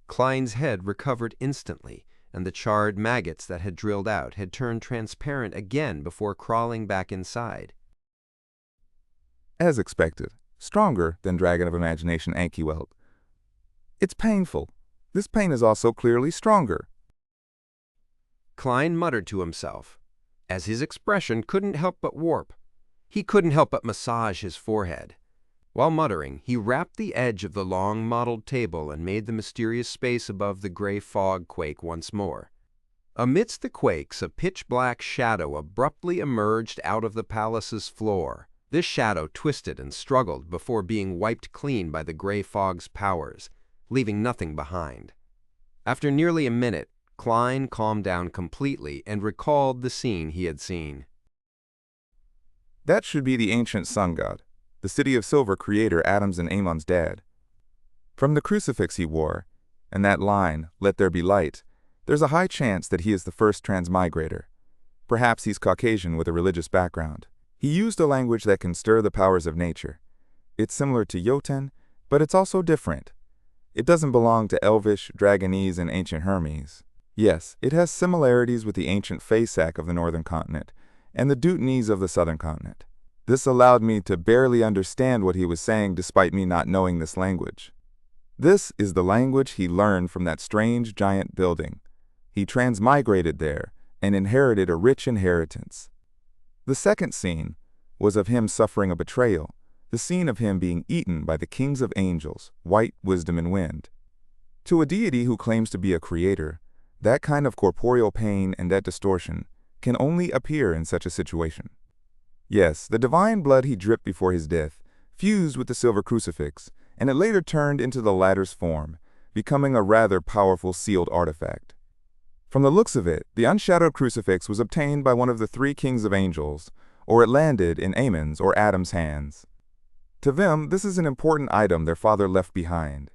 Klein's head recovered instantly, and the charred maggots that had drilled out had turned transparent again before crawling back inside. As expected, stronger than Dragon of Imagination Ankiwelt. It's painful. This pain is also clearly stronger. Klein muttered to himself, as his expression couldn't help but warp. He couldn't help but massage his forehead. While muttering, he wrapped the edge of the long mottled table and made the mysterious space above the gray fog quake once more. Amidst the quakes, a pitch-black shadow abruptly emerged out of the palace's floor. This shadow twisted and struggled before being wiped clean by the gray fog's powers, leaving nothing behind. After nearly a minute, Klein calmed down completely and recalled the scene he had seen. That should be the ancient sun god, the City of Silver creator Adam's and Amon's dad. From the crucifix he wore, and that line, "Let there be light," there's a high chance that he is the first transmigrator. Perhaps he's Caucasian with a religious background. He used a language that can stir the powers of nature. It's similar to Jotun, but it's also different. It doesn't belong to Elvish, Dragonese, and ancient Hermes. Yes, it has similarities with the ancient Faesac of the northern continent and the Deutanese of the southern continent. This allowed me to barely understand what he was saying despite me not knowing this language. This is the language he learned from that strange giant building. He transmigrated there and inherited a rich inheritance. The second scene was of him suffering a betrayal, the scene of him being eaten by the kings of angels, white, wisdom, and wind. To a deity who claims to be a creator, that kind of corporeal pain and that distortion can only appear in such a situation. Yes, the divine blood he dripped before his death fused with the silver crucifix, and it later turned into the latter's form, becoming a rather powerful sealed artifact. From the looks of it, the unshadowed crucifix was obtained by one of the three kings of angels, or it landed in Amon's or Adam's hands. To them, this is an important item their father left behind.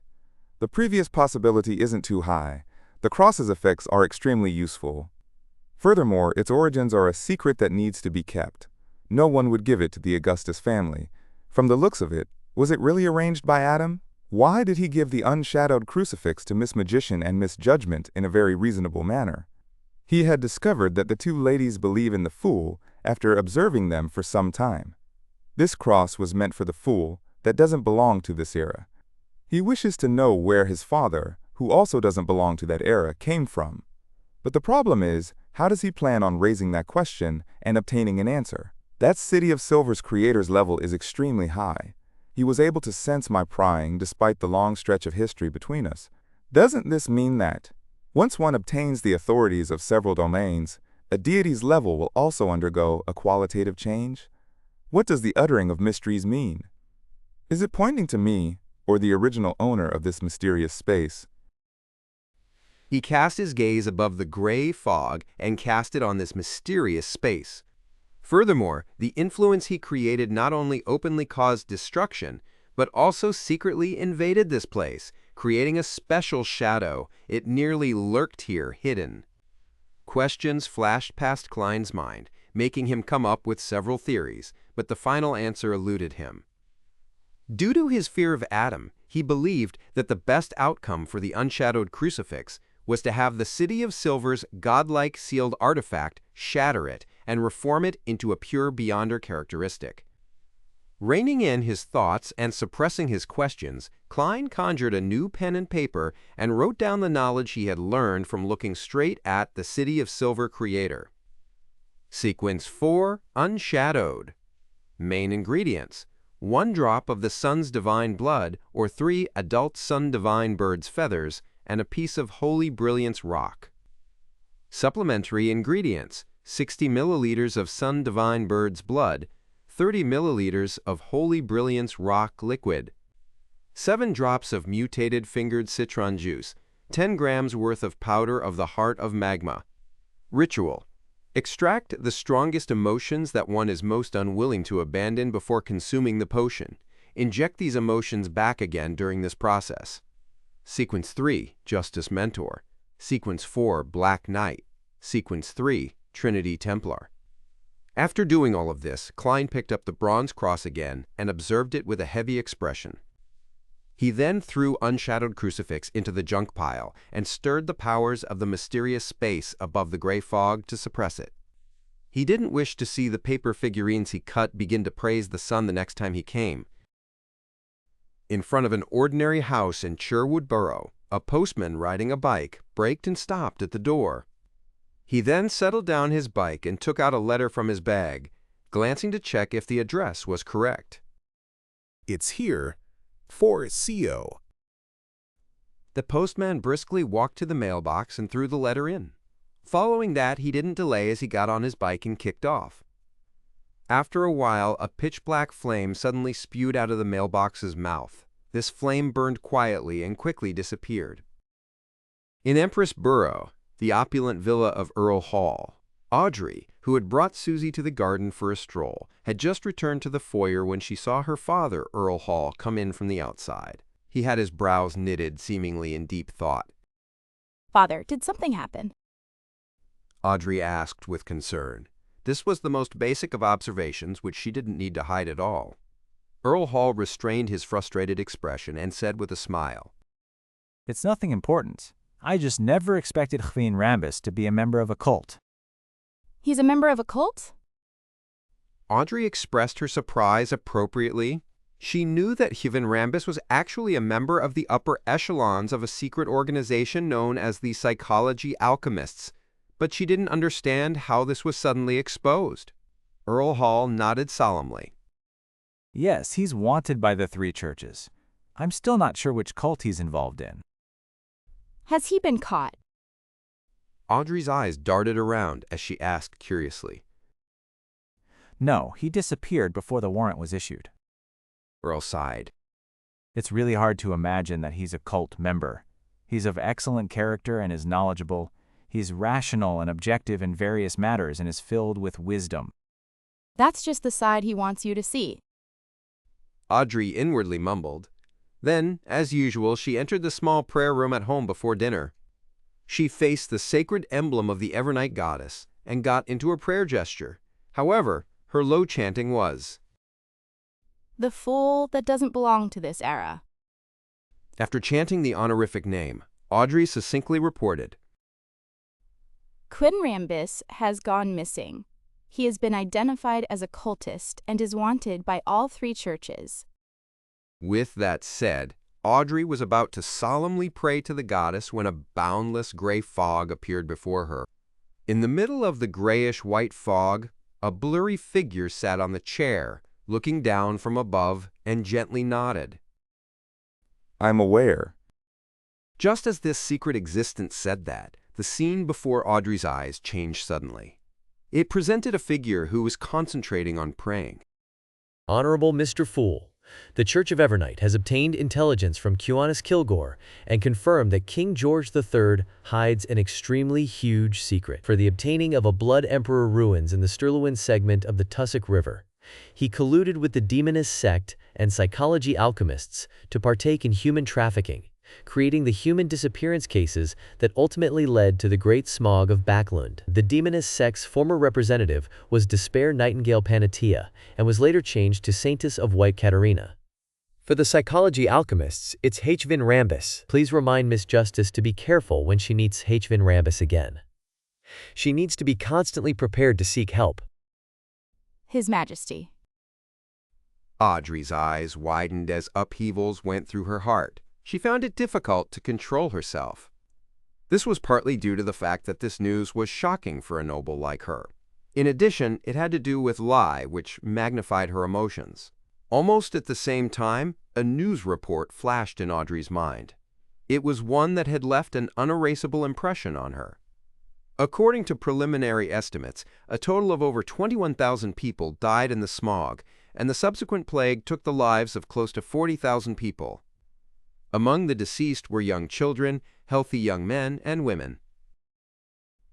The previous possibility isn't too high. The cross's effects are extremely useful. Furthermore, its origins are a secret that needs to be kept. No one would give it to the Augustus family. From the looks of it, was it really arranged by Adam? Why did he give the unshadowed crucifix to Miss Magician and Miss Judgment in a very reasonable manner? He had discovered that the two ladies believe in the Fool after observing them for some time. This cross was meant for the Fool that doesn't belong to this era. He wishes to know where his father, who also doesn't belong to that era, came from. But the problem is, how does he plan on raising that question and obtaining an answer? That City of Silver's creator's level is extremely high. He was able to sense my prying despite the long stretch of history between us. Doesn't this mean that, once one obtains the authorities of several domains, a deity's level will also undergo a qualitative change? What does the uttering of mysteries mean? Is it pointing to me, or the original owner of this mysterious space? He cast his gaze above the gray fog and cast it on this mysterious space. Furthermore, the influence he created not only openly caused destruction, but also secretly invaded this place, creating a special shadow. It nearly lurked here, hidden. Questions flashed past Klein's mind, making him come up with several theories, but the final answer eluded him. Due to his fear of Adam, he believed that the best outcome for the unshadowed crucifix was to have the City of Silver's godlike sealed artifact shatter it and reform it into a pure Beyonder characteristic. Reining in his thoughts and suppressing his questions, Klein conjured a new pen and paper and wrote down the knowledge he had learned from looking straight at the City of Silver creator. Sequence 4, Unshadowed. Main ingredients: 1 drop of the sun's divine blood, or 3 adult sun divine bird's feathers, and a piece of holy brilliance rock. Supplementary ingredients: 60 milliliters of sun divine bird's blood, 30 milliliters of holy brilliance rock liquid, 7 drops of mutated fingered citron juice, 10 grams worth of powder of the heart of magma. Ritual: extract the strongest emotions that one is most unwilling to abandon before consuming the potion. Inject these emotions back again during this process. Sequence 3, Justice Mentor. Sequence 4, Black Knight. Sequence 3, Trinity Templar. After doing all of this, Klein picked up the bronze cross again and observed it with a heavy expression. He then threw Unshadowed Crucifix into the junk pile and stirred the powers of the mysterious space above the gray fog to suppress it. He didn't wish to see the paper figurines he cut begin to praise the sun the next time he came. In front of an ordinary house in Sherwood Borough, a postman riding a bike braked and stopped at the door. He then settled down his bike and took out a letter from his bag, glancing to check if the address was correct. It's here. For CO. The postman briskly walked to the mailbox and threw the letter in. Following that, he didn't delay as he got on his bike and kicked off. After a while, a pitch-black flame suddenly spewed out of the mailbox's mouth. This flame burned quietly and quickly disappeared. In Empress Borough, the opulent villa of Earl Hall, Audrey, who had brought Susie to the garden for a stroll, had just returned to the foyer when she saw her father, Earl Hall, come in from the outside. He had his brows knitted, seemingly in deep thought. Father, did something happen? Audrey asked with concern. This was the most basic of observations, which she didn't need to hide at all. Earl Hall restrained his frustrated expression and said with a smile, It's nothing important. I just never expected Queen Rambus to be a member of a cult. He's a member of a cult? Audrey expressed her surprise appropriately. She knew that Hyven Rambis was actually a member of the upper echelons of a secret organization known as the Psychology Alchemists, but she didn't understand how this was suddenly exposed. Earl Hall nodded solemnly. Yes, he's wanted by the three churches. I'm still not sure which cult he's involved in. Has he been caught? Audrey's eyes darted around as she asked curiously. No, he disappeared before the warrant was issued. Earl sighed. It's really hard to imagine that he's a cult member. He's of excellent character and is knowledgeable. He's rational and objective in various matters and is filled with wisdom. That's just the side he wants you to see. Audrey inwardly mumbled. Then, as usual, she entered the small prayer room at home before dinner. She faced the sacred emblem of the Evernight goddess and got into a prayer gesture. However, her low chanting was, The fool that doesn't belong to this era. After chanting the honorific name, Audrey succinctly reported, Klein Rambis has gone missing. He has been identified as a cultist and is wanted by all three churches. With that said, Audrey was about to solemnly pray to the goddess when a boundless gray fog appeared before her. In the middle of the grayish-white fog, a blurry figure sat on the chair, looking down from above, and gently nodded. I'm aware. Just as this secret existence said that, the scene before Audrey's eyes changed suddenly. It presented a figure who was concentrating on praying. Honorable Mr. Fool, the Church of Evernight has obtained intelligence from Cuttlefish Kilgore and confirmed that King George III hides an extremely huge secret for the obtaining of a Blood Emperor ruins in the Sturlewin segment of the Tussock River. He colluded with the demonist sect and psychology alchemists to partake in human trafficking, creating the human disappearance cases that ultimately led to the Great Smog of Backlund. The demonist sect's former representative was Despair Nightingale Panatia and was later changed to Saintess of White Katarina. For the psychology alchemists, it's Hyven Rambis. Please remind Miss Justice to be careful when she meets Hyven Rambis again. She needs to be constantly prepared to seek help. His Majesty. Audrey's eyes widened as upheavals went through her heart. She found it difficult to control herself. This was partly due to the fact that this news was shocking for a noble like her. In addition, it had to do with lie, which magnified her emotions. Almost at the same time, a news report flashed in Audrey's mind. It was one that had left an unerasable impression on her. According to preliminary estimates, a total of over 21,000 people died in the smog, and the subsequent plague took the lives of close to 40,000 people. Among the deceased were young children, healthy young men, and women.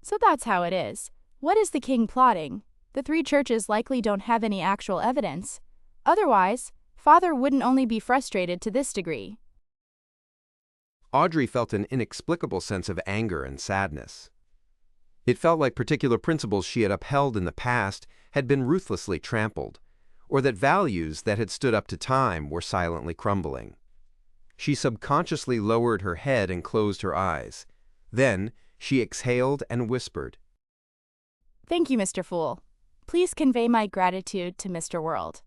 So that's how it is. What is the king plotting? The three churches likely don't have any actual evidence. Otherwise, Father wouldn't only be frustrated to this degree. Audrey felt an inexplicable sense of anger and sadness. It felt like particular principles she had upheld in the past had been ruthlessly trampled, or that values that had stood up to time were silently crumbling. She subconsciously lowered her head and closed her eyes. Then, she exhaled and whispered, Thank you, Mr. Fool. Please convey my gratitude to Mr. World.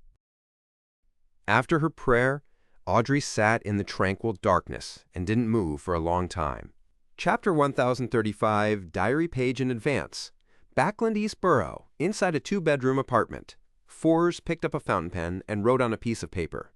After her prayer, Audrey sat in the tranquil darkness and didn't move for a long time. Chapter 1035, Diary Page in Advance. Backlund, East Borough, inside a two-bedroom apartment. Fours picked up a fountain pen and wrote on a piece of paper.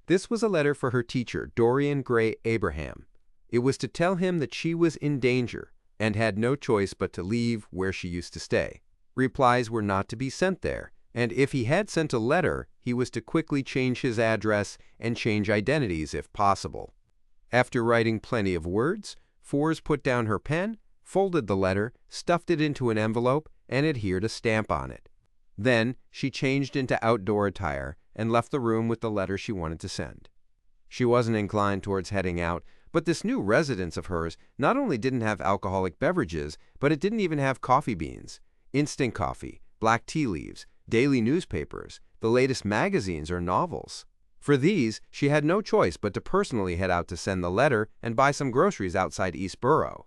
This was a letter for her teacher, Dorian Gray Abraham. It was to tell him that she was in danger and had no choice but to leave where she used to stay. Replies were not to be sent there, and if he had sent a letter, he was to quickly change his address and change identities if possible. After writing plenty of words, Fours put down her pen, folded the letter, stuffed it into an envelope, and adhered a stamp on it. Then she changed into outdoor attire and left the room with the letter she wanted to send. She wasn't inclined towards heading out, but this new residence of hers not only didn't have alcoholic beverages, but it didn't even have coffee beans, instant coffee, black tea leaves, daily newspapers, the latest magazines or novels. For these, she had no choice but to personally head out to send the letter and buy some groceries outside East Borough.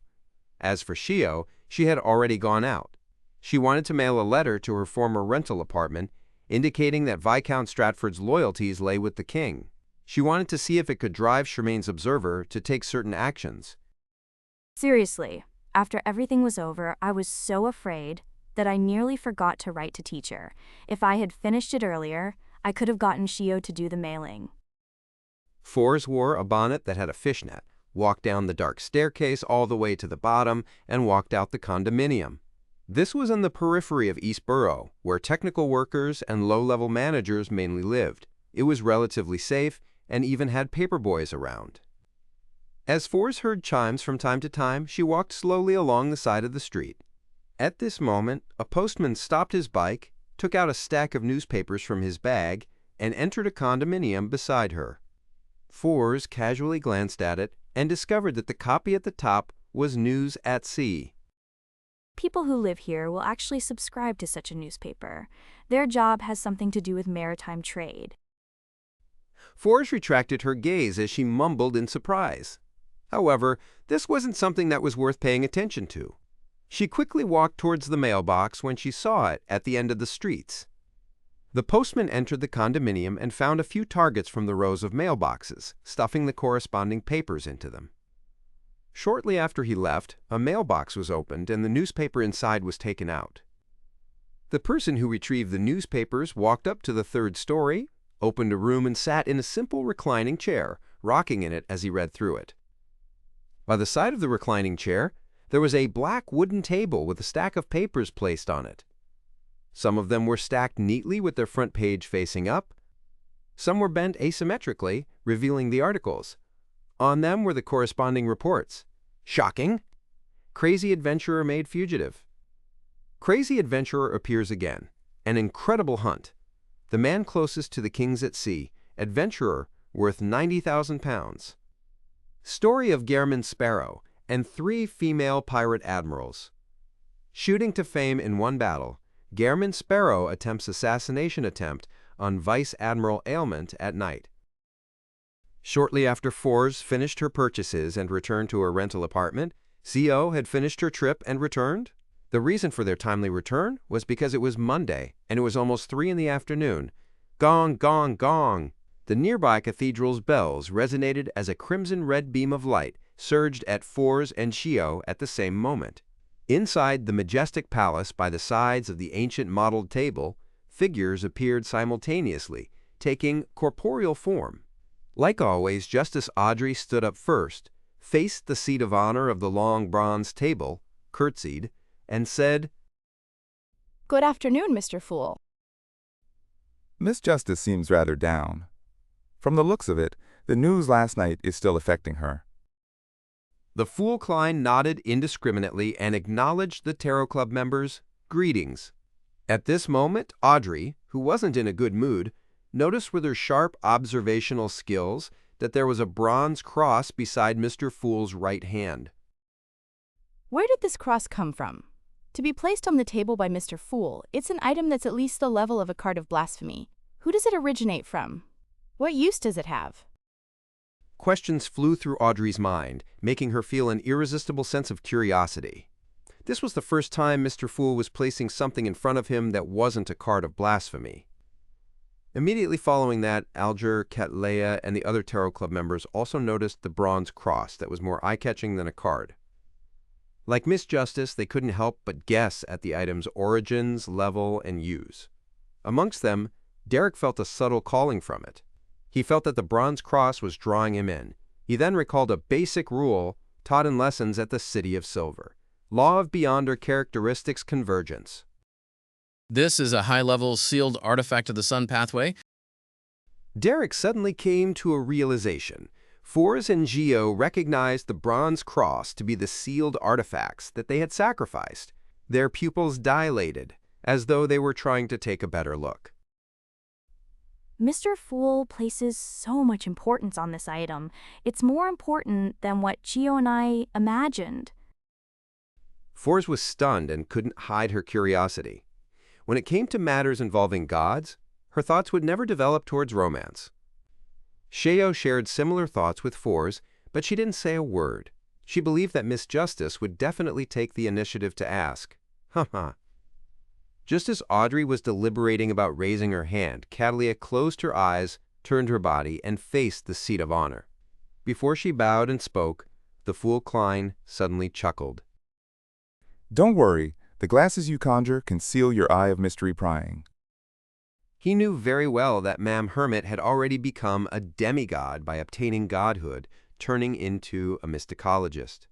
As for Shio, she had already gone out. She wanted to mail a letter to her former rental apartment, indicating that Viscount Stratford's loyalties lay with the king. She wanted to see if it could drive Charmaine's observer to take certain actions. Seriously, after everything was over, I was so afraid that I nearly forgot to write to teacher. If I had finished it earlier, I could have gotten Shio to do the mailing. Fors wore a bonnet that had a fishnet, walked down the dark staircase all the way to the bottom, and walked out the condominium. This was in the periphery of East Borough, where technical workers and low-level managers mainly lived. It was relatively safe and even had paperboys around. As Fors heard chimes from time to time, she walked slowly along the side of the street. At this moment, a postman stopped his bike, took out a stack of newspapers from his bag, and entered a condominium beside her. Fors casually glanced at it and discovered that the copy at the top was News at Sea. People who live here will actually subscribe to such a newspaper. Their job has something to do with maritime trade. Fors retracted her gaze as she mumbled in surprise. However, this wasn't something that was worth paying attention to. She quickly walked towards the mailbox when she saw it at the end of the streets. The postman entered the condominium and found a few targets from the rows of mailboxes, stuffing the corresponding papers into them. Shortly after he left, a mailbox was opened and the newspaper inside was taken out. The person who retrieved the newspapers walked up to the third story, opened a room and sat in a simple reclining chair, rocking in it as he read through it. By the side of the reclining chair, there was a black wooden table with a stack of papers placed on it. Some of them were stacked neatly with their front page facing up. Some were bent asymmetrically, revealing the articles. On them were the corresponding reports. Shocking! Crazy adventurer made fugitive. Crazy adventurer appears again. An incredible hunt. The man closest to the kings at sea. Adventurer worth £90,000. Story of Gairman Sparrow and 3 female pirate admirals. Shooting to fame in one battle, Gairman Sparrow attempts assassination attempt on Vice Admiral Ailment at night. Shortly after Fors finished her purchases and returned to her rental apartment, CO had finished her trip and returned. The reason for their timely return was because it was Monday and it was almost 3 in the afternoon. Gong, gong, gong! The nearby cathedral's bells resonated as a crimson-red beam of light surged at Fors and Shio at the same moment. Inside the majestic palace by the sides of the ancient modeled table, figures appeared simultaneously, taking corporeal form. Like always, Justice Audrey stood up first, faced the seat of honor of the long bronze table, curtsied, and said, "Good afternoon, Mr. Fool." Miss Justice seems rather down. From the looks of it, the news last night is still affecting her. The Fool Klein nodded indiscriminately and acknowledged the Tarot Club members' greetings. At this moment, Audrey, who wasn't in a good mood, noticed with her sharp observational skills that there was a bronze cross beside Mr. Fool's right hand. Where did this cross come from? To be placed on the table by Mr. Fool, it's an item that's at least the level of a card of blasphemy. Who does it originate from? What use does it have? Questions flew through Audrey's mind, making her feel an irresistible sense of curiosity. This was the first time Mr. Fool was placing something in front of him that wasn't a card of blasphemy. Immediately following that, Alger, Cattleya, and the other Tarot Club members also noticed the bronze cross that was more eye-catching than a card. Like Miss Justice, they couldn't help but guess at the item's origins, level, and use. Amongst them, Derek felt a subtle calling from it. He felt that the bronze cross was drawing him in. He then recalled a basic rule taught in lessons at the City of Silver. Law of Beyonder characteristics convergence. This is a high-level sealed artifact of the Sun pathway. Derek suddenly came to a realization. Fors and Gio recognized the bronze cross to be the sealed artifacts that they had sacrificed. Their pupils dilated, as though they were trying to take a better look. Mr. Fool places so much importance on this item. It's more important than what Gio and I imagined. Fors was stunned and couldn't hide her curiosity. When it came to matters involving gods, her thoughts would never develop towards romance. Sheo shared similar thoughts with Fors, but she didn't say a word. She believed that Miss Justice would definitely take the initiative to ask. Haha. Just as Audrey was deliberating about raising her hand, Catalea closed her eyes, turned her body, and faced the seat of honor. Before she bowed and spoke, the fool Klein suddenly chuckled. Don't worry, the glasses you conjure conceal your eye of mystery prying. He knew very well that Ma'am Hermit had already become a demigod by obtaining godhood, turning into a mysticologist.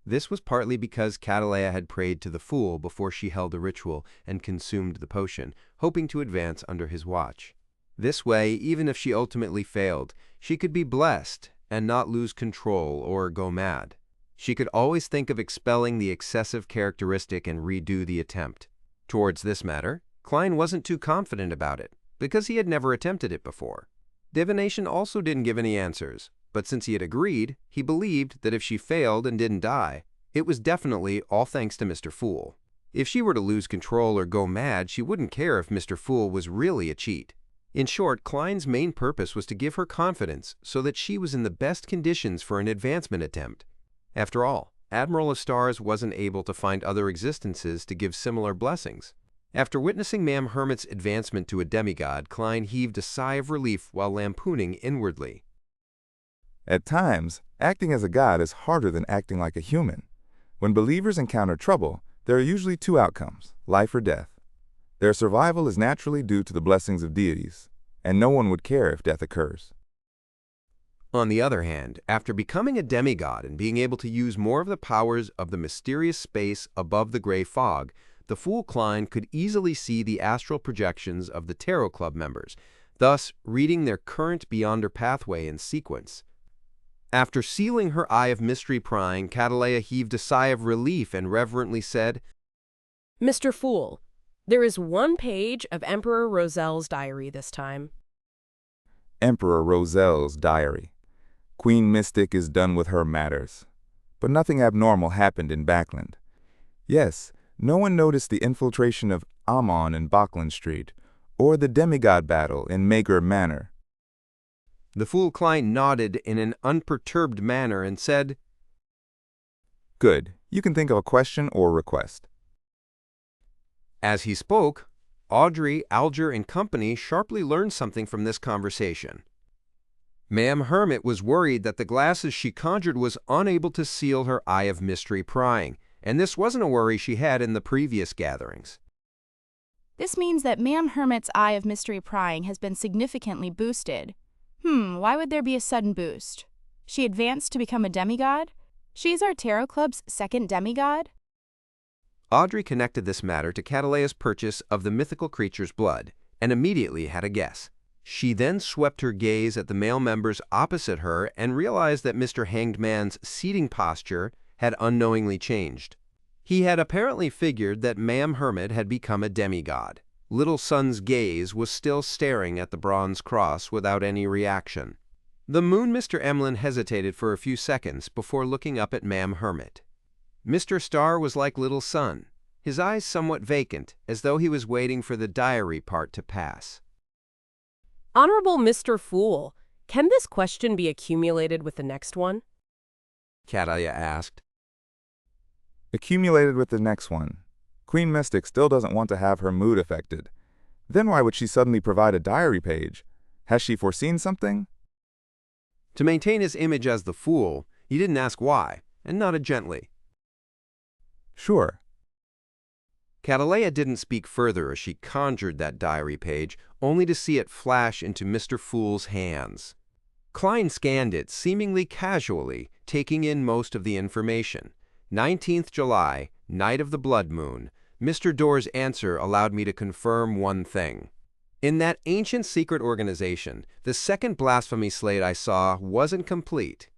This was partly because Catalea had prayed to the fool before she held a ritual and consumed the potion, hoping to advance under his watch. This way, even if she ultimately failed, she could be blessed and not lose control or go mad. She could always think of expelling the excessive characteristic and redo the attempt. Towards this matter, Klein wasn't too confident about it, because he had never attempted it before. Divination also didn't give any answers, but since he had agreed, he believed that if she failed and didn't die, it was definitely all thanks to Mr. Fool. If she were to lose control or go mad, she wouldn't care if Mr. Fool was really a cheat. In short, Klein's main purpose was to give her confidence so that she was in the best conditions for an advancement attempt. After all, Admiral of Stars wasn't able to find other existences to give similar blessings. After witnessing Ma'am Hermit's advancement to a demigod, Klein heaved a sigh of relief while lampooning inwardly. At times, acting as a god is harder than acting like a human. When believers encounter trouble, there are usually two outcomes, life or death. Their survival is naturally due to the blessings of deities, and no one would care if death occurs. On the other hand, after becoming a demigod and being able to use more of the powers of the mysterious space above the gray fog, the fool Klein could easily see the astral projections of the Tarot Club members, thus reading their current beyonder pathway in sequence. After sealing her eye of mystery prying, Catalea heaved a sigh of relief and reverently said, Mr. Fool, there is one page of Emperor Roselle's diary this time. Emperor Roselle's diary. Queen Mystic is done with her matters. But nothing abnormal happened in Backland. Yes, no one noticed the infiltration of Amon in Bachland Street, or the demigod battle in Mager Manor. The fool Klein nodded in an unperturbed manner and said, Good. You can think of a question or request. As he spoke, Audrey, Alger, and company sharply learned something from this conversation. Ma'am Hermit was worried that the glasses she conjured was unable to seal her eye of mystery prying, and this wasn't a worry she had in the previous gatherings. This means that Ma'am Hermit's eye of mystery prying has been significantly boosted. Why would there be a sudden boost? She advanced to become a demigod? She's our Tarot Club's second demigod? Audrey connected this matter to Catalea's purchase of the mythical creature's blood, and immediately had a guess. She then swept her gaze at the male members opposite her and realized that Mr. Hanged Man's seating posture had unknowingly changed. He had apparently figured that Ma'am Hermit had become a demigod. Little Son's gaze was still staring at the bronze cross without any reaction. The Moon Mr. Emlyn hesitated for a few seconds before looking up at Ma'am Hermit. Mr. Star was like Little Son, his eyes somewhat vacant, as though he was waiting for the diary part to pass. Honorable Mr. Fool, can this question be accumulated with the next one? Catalea asked. Accumulated with the next one. Queen Mystic still doesn't want to have her mood affected. Then why would she suddenly provide a diary page? Has she foreseen something? To maintain his image as the fool, he didn't ask why, and nodded gently. Sure. Catalea didn't speak further as she conjured that diary page, only to see it flash into Mr. Fool's hands. Klein scanned it, seemingly casually, taking in most of the information. 19th July, night of the blood moon. Mr. Doerr's answer allowed me to confirm one thing. In that ancient secret organization, the second blasphemy slate I saw wasn't complete.